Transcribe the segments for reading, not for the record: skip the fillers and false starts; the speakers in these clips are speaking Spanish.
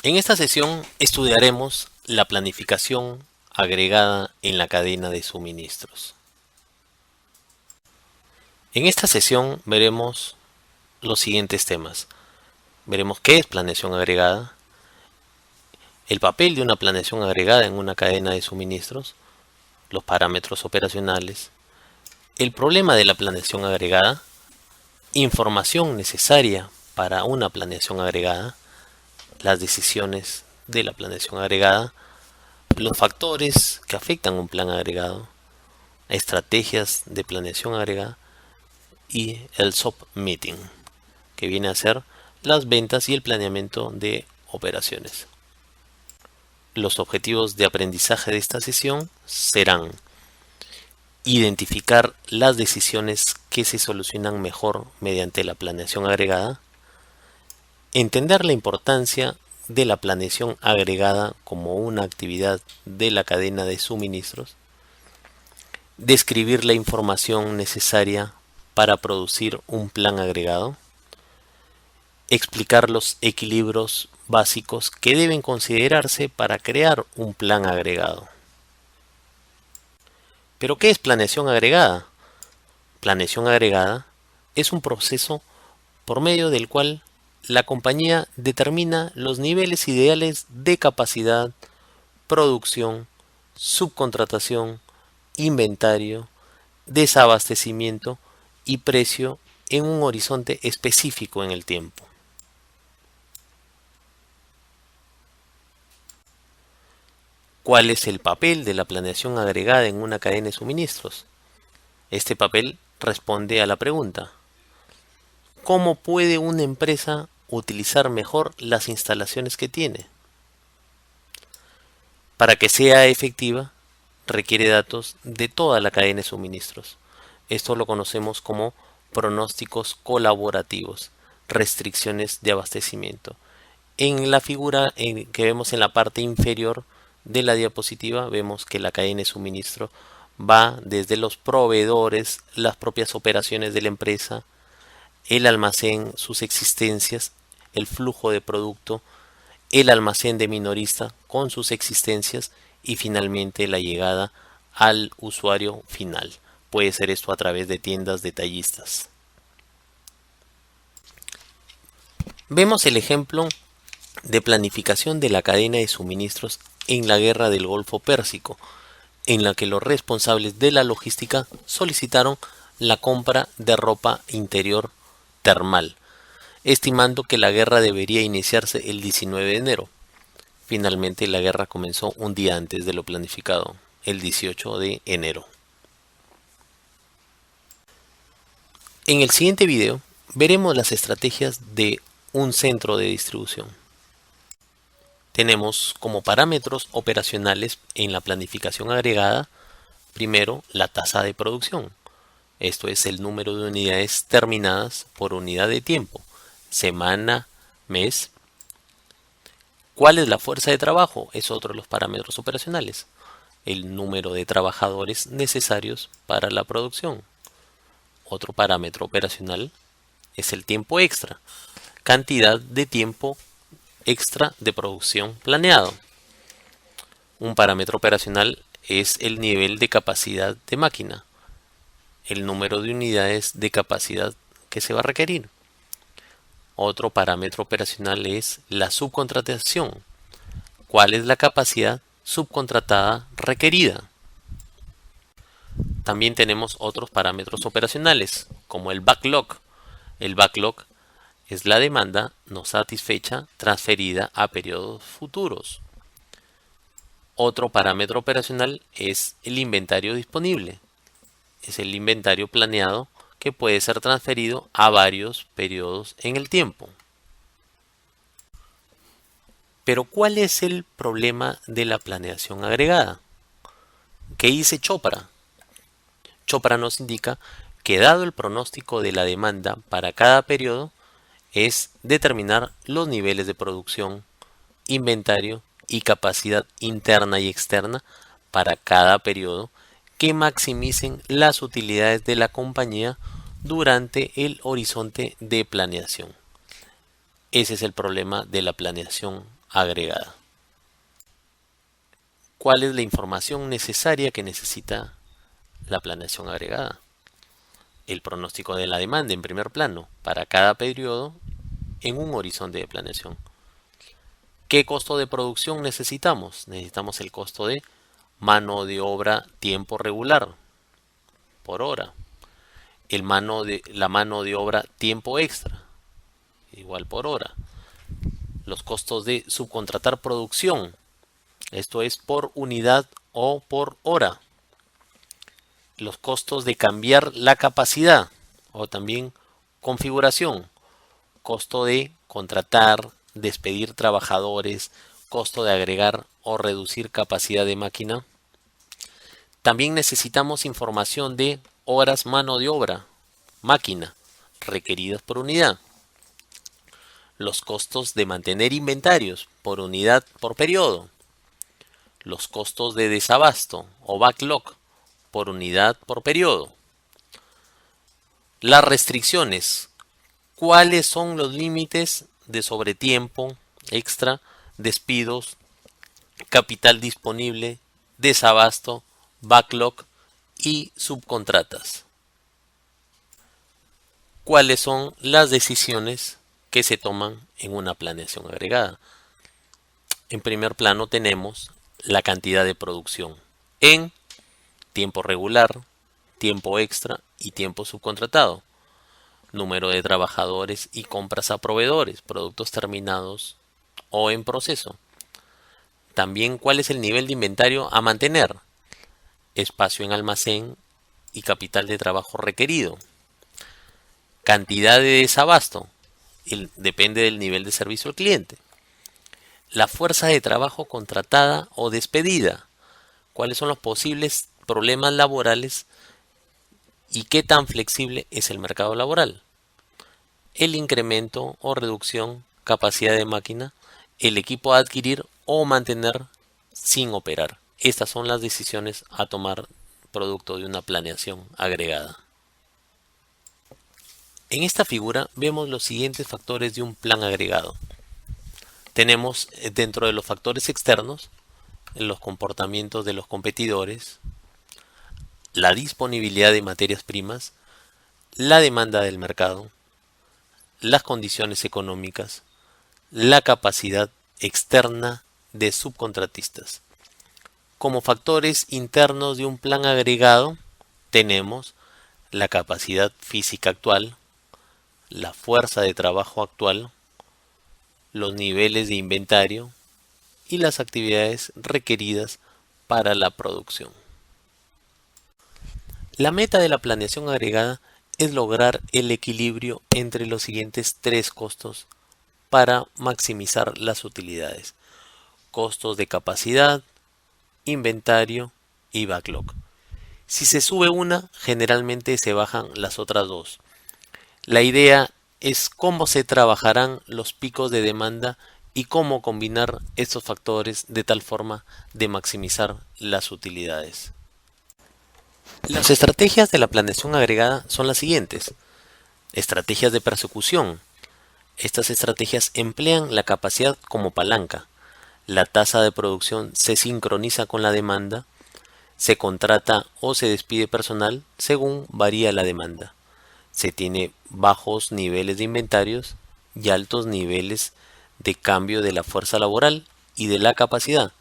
En esta sesión estudiaremos la planificación agregada en la cadena de suministros. En esta sesión veremos los siguientes temas. Veremos qué es planeación agregada, el papel de una planeación agregada en una cadena de suministros, los parámetros operacionales, el problema de la planeación agregada, información necesaria para una planeación agregada, las decisiones de la planeación agregada, los factores que afectan un plan agregado, estrategias de planeación agregada y el sub-meeting, que viene a ser las ventas y el planeamiento de operaciones. Los objetivos de aprendizaje de esta sesión serán identificar las decisiones que se solucionan mejor mediante la planeación agregada, entender la importancia de la planeación agregada como una actividad de la cadena de suministros, describir la información necesaria para producir un plan agregado, explicar los equilibrios básicos que deben considerarse para crear un plan agregado. ¿Pero qué es planeación agregada? Planeación agregada es un proceso por medio del cual la compañía determina los niveles ideales de capacidad, producción, subcontratación, inventario, desabastecimiento y precio en un horizonte específico en el tiempo. ¿Cuál es el papel de la planeación agregada en una cadena de suministros? Este papel responde a la pregunta: ¿cómo puede una empresa utilizar mejor las instalaciones que tiene? Para que sea efectiva, requiere datos de toda la cadena de suministros. Esto lo conocemos como pronósticos colaborativos, restricciones de abastecimiento. En la figura que vemos en la parte inferior de la diapositiva, vemos que la cadena de suministro va desde los proveedores, las propias operaciones de la empresa, el almacén, sus existencias, el flujo de producto, el almacén de minorista con sus existencias y finalmente la llegada al usuario final. Puede ser esto a través de tiendas detallistas. Vemos el ejemplo de planificación de la cadena de suministros en la Guerra del Golfo Pérsico, en la que los responsables de la logística solicitaron la compra de ropa interior termal, estimando que la guerra debería iniciarse el 19 de enero. Finalmente la guerra comenzó un día antes de lo planificado, el 18 de enero. En el siguiente video veremos las estrategias de un centro de distribución. Tenemos como parámetros operacionales en la planificación agregada, primero la tasa de producción. Esto es el número de unidades terminadas por unidad de tiempo, semana, mes. ¿Cuál es la fuerza de trabajo? Es otro de los parámetros operacionales. El número de trabajadores necesarios para la producción. Otro parámetro operacional es el tiempo extra, cantidad de tiempo extra de producción planeado. Un parámetro operacional es el nivel de capacidad de máquina, el número de unidades de capacidad que se va a requerir. Otro parámetro operacional es la subcontratación. ¿Cuál es la capacidad subcontratada requerida? También tenemos otros parámetros operacionales, como el backlog. El backlog es la demanda no satisfecha transferida a periodos futuros. Otro parámetro operacional es el inventario disponible. Es el inventario planeado que puede ser transferido a varios periodos en el tiempo. Pero ¿cuál es el problema de la planeación agregada? ¿Qué dice Chopra? Chopra nos indica que dado el pronóstico de la demanda para cada periodo, es determinar los niveles de producción, inventario y capacidad interna y externa para cada periodo que maximicen las utilidades de la compañía durante el horizonte de planeación. Ese es el problema de la planeación agregada. ¿Cuál es la información necesaria que necesita la planeación agregada? El pronóstico de la demanda en primer plano para cada periodo en un horizonte de planeación. ¿Qué costo de producción necesitamos? Necesitamos el costo de mano de obra tiempo regular por hora. La mano de obra tiempo extra, igual por hora. Los costos de subcontratar producción, esto es por unidad o por hora. Los costos de cambiar la capacidad o también configuración, costo de contratar, despedir trabajadores, costo de agregar o reducir capacidad de máquina. También necesitamos información de horas mano de obra, máquina, requeridas por unidad. Los costos de mantener inventarios por unidad por periodo. Los costos de desabasto o backlog por unidad por periodo. Las restricciones. ¿Cuáles son los límites de sobretiempo, extra, despidos, capital disponible, desabasto, backlog y subcontratas? ¿Cuáles son las decisiones que se toman en una planeación agregada? En primer plano tenemos la cantidad de producción en tiempo regular, tiempo extra y tiempo subcontratado. Número de trabajadores y compras a proveedores, productos terminados o en proceso. También cuál es el nivel de inventario a mantener, espacio en almacén y capital de trabajo requerido. Cantidad de desabasto, depende del nivel de servicio al cliente. La fuerza de trabajo contratada o despedida, cuáles son los posibles problemas laborales y qué tan flexible es el mercado laboral. El incremento o reducción, capacidad de máquina, el equipo a adquirir o mantener sin operar. Estas son las decisiones a tomar producto de una planeación agregada. En esta figura vemos los siguientes factores de un plan agregado. Tenemos dentro de los factores externos los comportamientos de los competidores, la disponibilidad de materias primas, la demanda del mercado, las condiciones económicas, la capacidad externa de subcontratistas. Como factores internos de un plan agregado tenemos la capacidad física actual, la fuerza de trabajo actual, los niveles de inventario y las actividades requeridas para la producción. La meta de la planeación agregada es lograr el equilibrio entre los siguientes tres costos para maximizar las utilidades: costos de capacidad, inventario y backlog. Si se sube una, generalmente se bajan las otras dos. La idea es cómo se trabajarán los picos de demanda y cómo combinar estos factores de tal forma de maximizar las utilidades. Las estrategias de la planeación agregada son las siguientes. Estrategias de persecución. Estas estrategias emplean la capacidad como palanca. La tasa de producción se sincroniza con la demanda. Se contrata o se despide personal según varía la demanda. Se tiene bajos niveles de inventarios y altos niveles de cambio de la fuerza laboral y de la capacidad.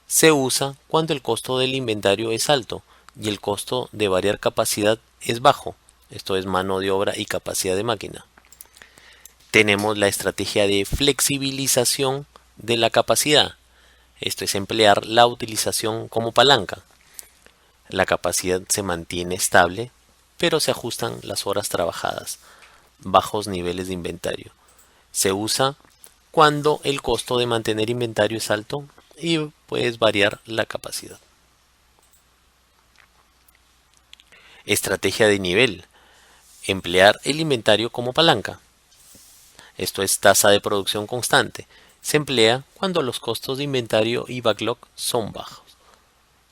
Se usa cuando el costo del inventario es alto y el costo de variar capacidad es bajo, esto es mano de obra y capacidad de máquina. Tenemos la estrategia de flexibilización de la capacidad, esto es emplear la utilización como palanca. La capacidad se mantiene estable, pero se ajustan las horas trabajadas, bajos niveles de inventario. Se usa cuando el costo de mantener inventario es alto y puedes variar la capacidad. Estrategia de nivel. Emplear el inventario como palanca. Esto es tasa de producción constante. Se emplea cuando los costos de inventario y backlog son bajos.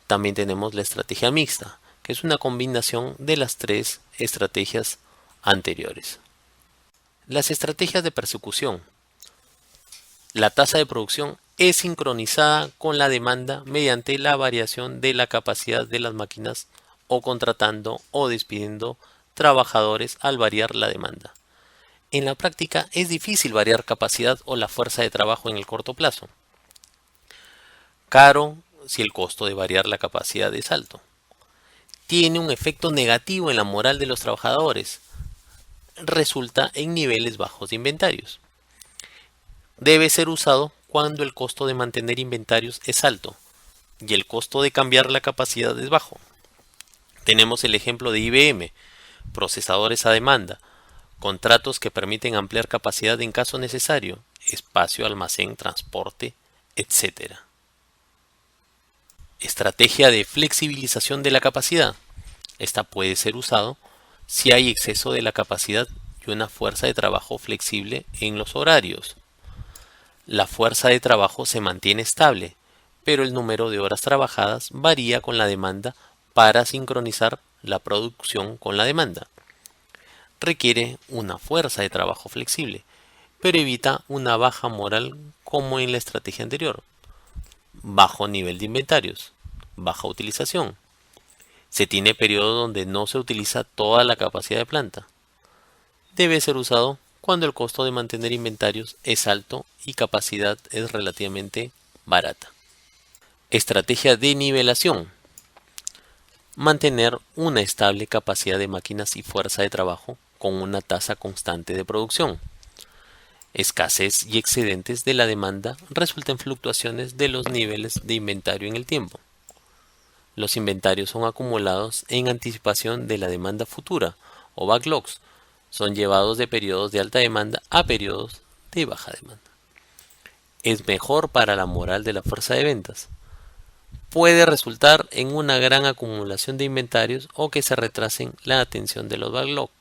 También tenemos la estrategia mixta, que es una combinación de las tres estrategias anteriores. Las estrategias de persecución. La tasa de producción es sincronizada con la demanda mediante la variación de la capacidad de las máquinas o contratando o despidiendo trabajadores al variar la demanda. En la práctica es difícil variar capacidad o la fuerza de trabajo en el corto plazo. Caro si el costo de variar la capacidad es alto. Tiene un efecto negativo en la moral de los trabajadores. Resulta en niveles bajos de inventarios. Debe ser usado cuando el costo de mantener inventarios es alto y el costo de cambiar la capacidad es bajo. Tenemos el ejemplo de IBM, procesadores a demanda, contratos que permiten ampliar capacidad en caso necesario, espacio, almacén, transporte, etc. Estrategia de flexibilización de la capacidad. Esta puede ser usado si hay exceso de la capacidad y una fuerza de trabajo flexible en los horarios. La fuerza de trabajo se mantiene estable, pero el número de horas trabajadas varía con la demanda para sincronizar la producción con la demanda. Requiere una fuerza de trabajo flexible, pero evita una baja moral como en la estrategia anterior. Bajo nivel de inventarios, baja utilización. Se tiene periodo donde no se utiliza toda la capacidad de planta. Debe ser usado cuando el costo de mantener inventarios es alto y capacidad es relativamente barata. Estrategia de nivelación. Mantener una estable capacidad de máquinas y fuerza de trabajo con una tasa constante de producción. Escasez y excedentes de la demanda resultan en fluctuaciones de los niveles de inventario en el tiempo. Los inventarios son acumulados en anticipación de la demanda futura o backlogs. Son llevados de periodos de alta demanda a periodos de baja demanda. Es mejor para la moral de la fuerza de ventas. Puede resultar en una gran acumulación de inventarios o que se retrasen la atención de los backlogs.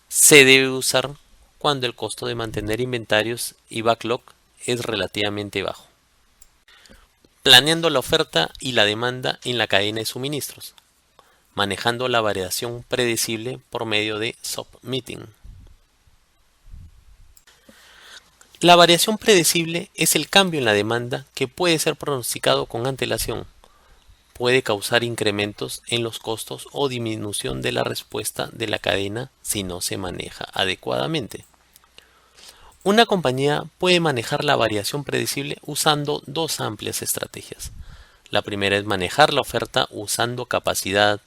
Se debe usar cuando el costo de mantener inventarios y backlog es relativamente bajo. Planeando la oferta y la demanda en la cadena de suministros, manejando la variación predecible por medio de submitting. La variación predecible es el cambio en la demanda que puede ser pronosticado con antelación. Puede causar incrementos en los costos o disminución de la respuesta de la cadena si no se maneja adecuadamente. Una compañía puede manejar la variación predecible usando dos amplias estrategias. La primera es manejar la oferta usando capacidad,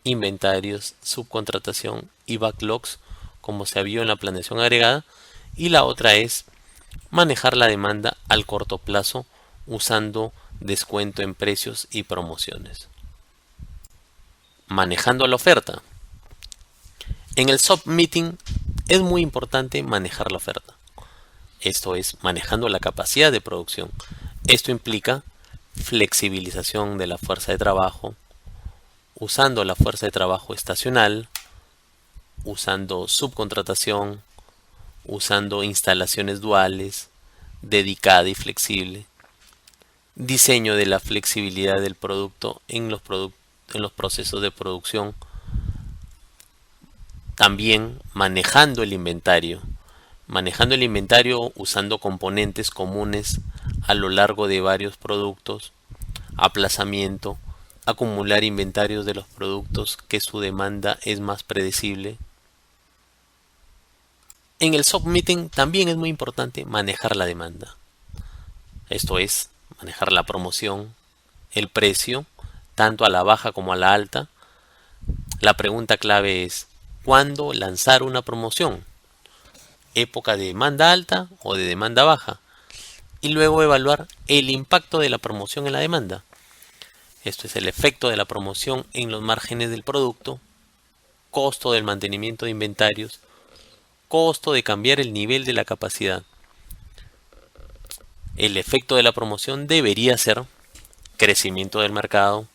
inventarios, subcontratación y backlogs, como se vio en la planeación agregada, y la otra es manejar la demanda al corto plazo usando descuento en precios y promociones. Manejando la oferta. En el submitting es muy importante manejar la oferta. Esto es, manejando la capacidad de producción. Esto implica flexibilización de la fuerza de trabajo, usando la fuerza de trabajo estacional, usando subcontratación, usando instalaciones duales, dedicada y flexible, diseño de la flexibilidad del producto en los procesos de producción, también manejando el inventario usando componentes comunes a lo largo de varios productos, aplazamiento, acumular inventarios de los productos que su demanda es más predecible. En el submitting también es muy importante manejar la demanda. Esto es, manejar la promoción, el precio, tanto a la baja como a la alta. La pregunta clave es, ¿cuándo lanzar una promoción? ¿Época de demanda alta o de demanda baja? Y luego evaluar el impacto de la promoción en la demanda. Esto es el efecto de la promoción en los márgenes del producto, costo del mantenimiento de inventarios, costo de cambiar el nivel de la capacidad. El efecto de la promoción debería ser crecimiento del mercado,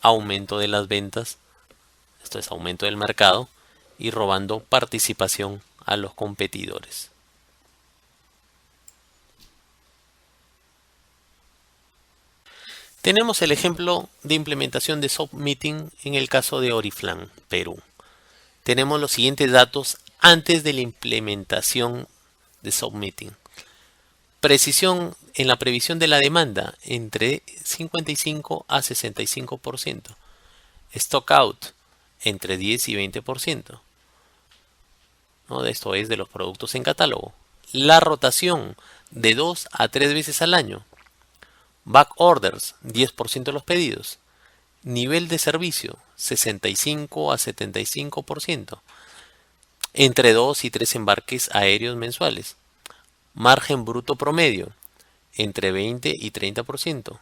aumento de las ventas, esto es aumento del mercado, y robando participación a los competidores. Tenemos el ejemplo de implementación de submitting en el caso de Oriflame, Perú. Tenemos los siguientes datos antes de la implementación de submitting. Precisión en la previsión de la demanda entre 55 a 65%. Stock out entre 10 y 20%. ¿No? Esto es de los productos en catálogo. La rotación de 2 a 3 veces al año. Back orders, 10% de los pedidos. Nivel de servicio, 65 a 75%. Entre 2 y 3 embarques aéreos mensuales. Margen bruto promedio, entre 20 y 30%.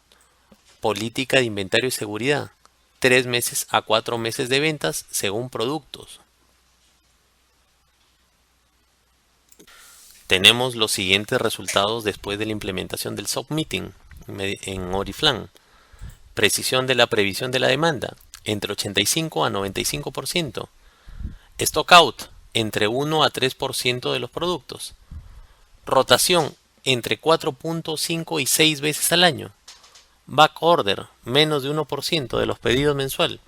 Política de inventario y seguridad, 3 meses a 4 meses de ventas según productos. Tenemos los siguientes resultados después de la implementación del SOP Meeting en Oriflame. Precisión de la previsión de la demanda, entre 85 a 95%. Stock out, entre 1 a 3% de los productos. Rotación, entre 4.5 y 6 veces al año. Back order, menos de 1% de los pedidos mensual.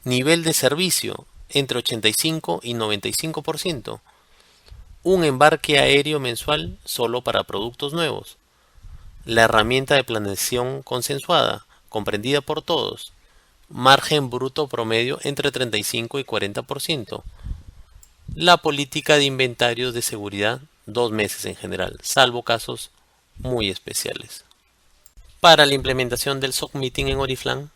Nivel de servicio, entre 85 y 95%. Un embarque aéreo mensual solo para productos nuevos. La herramienta de planeación consensuada, comprendida por todos. Margen bruto promedio entre 35 y 40%. La política de inventarios de seguridad, 2 meses en general, salvo casos muy especiales. Para la implementación del SOC Meeting en Oriflame,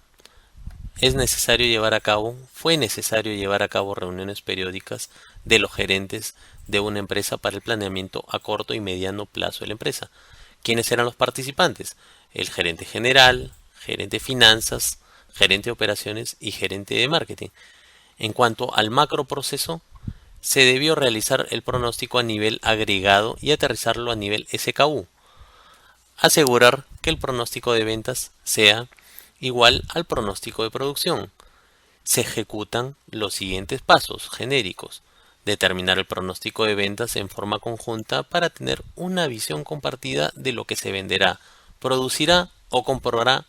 fue necesario llevar a cabo reuniones periódicas de los gerentes de una empresa para el planeamiento a corto y mediano plazo de la empresa. ¿Quiénes eran los participantes? El gerente general, gerente de finanzas, gerente de operaciones y gerente de marketing. En cuanto al macro proceso, se debió realizar el pronóstico a nivel agregado y aterrizarlo a nivel SKU. Asegurar que el pronóstico de ventas sea igual al pronóstico de producción. Se ejecutan los siguientes pasos genéricos. Determinar el pronóstico de ventas en forma conjunta para tener una visión compartida de lo que se venderá, producirá o comprará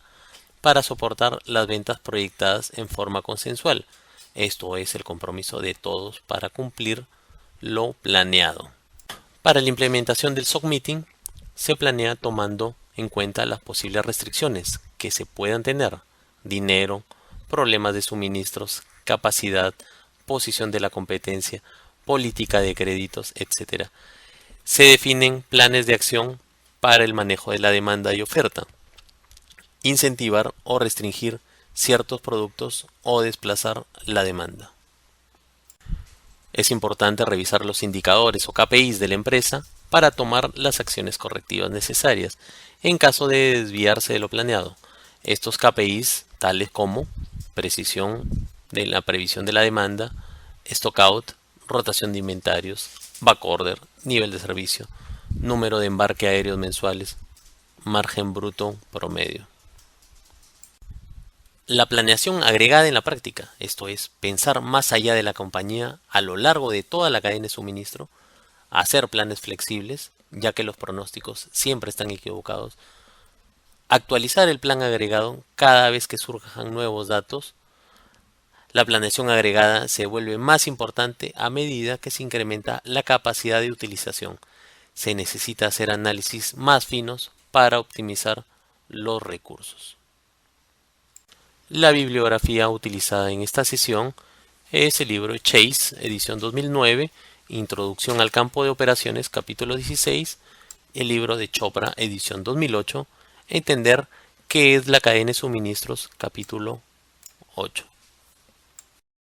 para soportar las ventas proyectadas en forma consensual. Esto es el compromiso de todos para cumplir lo planeado. Para la implementación del SOC Meeting se planea tomando en cuenta las posibles restricciones que se puedan tener: dinero, problemas de suministros, capacidad, posición de la competencia, política de créditos, etc. Se definen planes de acción para el manejo de la demanda y oferta. Incentivar o restringir ciertos productos o desplazar la demanda. Es importante revisar los indicadores o KPIs de la empresa para tomar las acciones correctivas necesarias en caso de desviarse de lo planeado. Estos KPIs, tales como precisión de la previsión de la demanda, stock out, rotación de inventarios, backorder, nivel de servicio, número de embarque aéreos mensuales, margen bruto promedio. La planeación agregada en la práctica, esto es, pensar más allá de la compañía a lo largo de toda la cadena de suministro, hacer planes flexibles, ya que los pronósticos siempre están equivocados, actualizar el plan agregado cada vez que surjan nuevos datos. La planeación agregada se vuelve más importante a medida que se incrementa la capacidad de utilización. Se necesita hacer análisis más finos para optimizar los recursos. La bibliografía utilizada en esta sesión es el libro Chase, edición 2009, Introducción al campo de operaciones, capítulo 16, el libro de Chopra, edición 2008, Entender qué es la cadena de suministros, capítulo 8.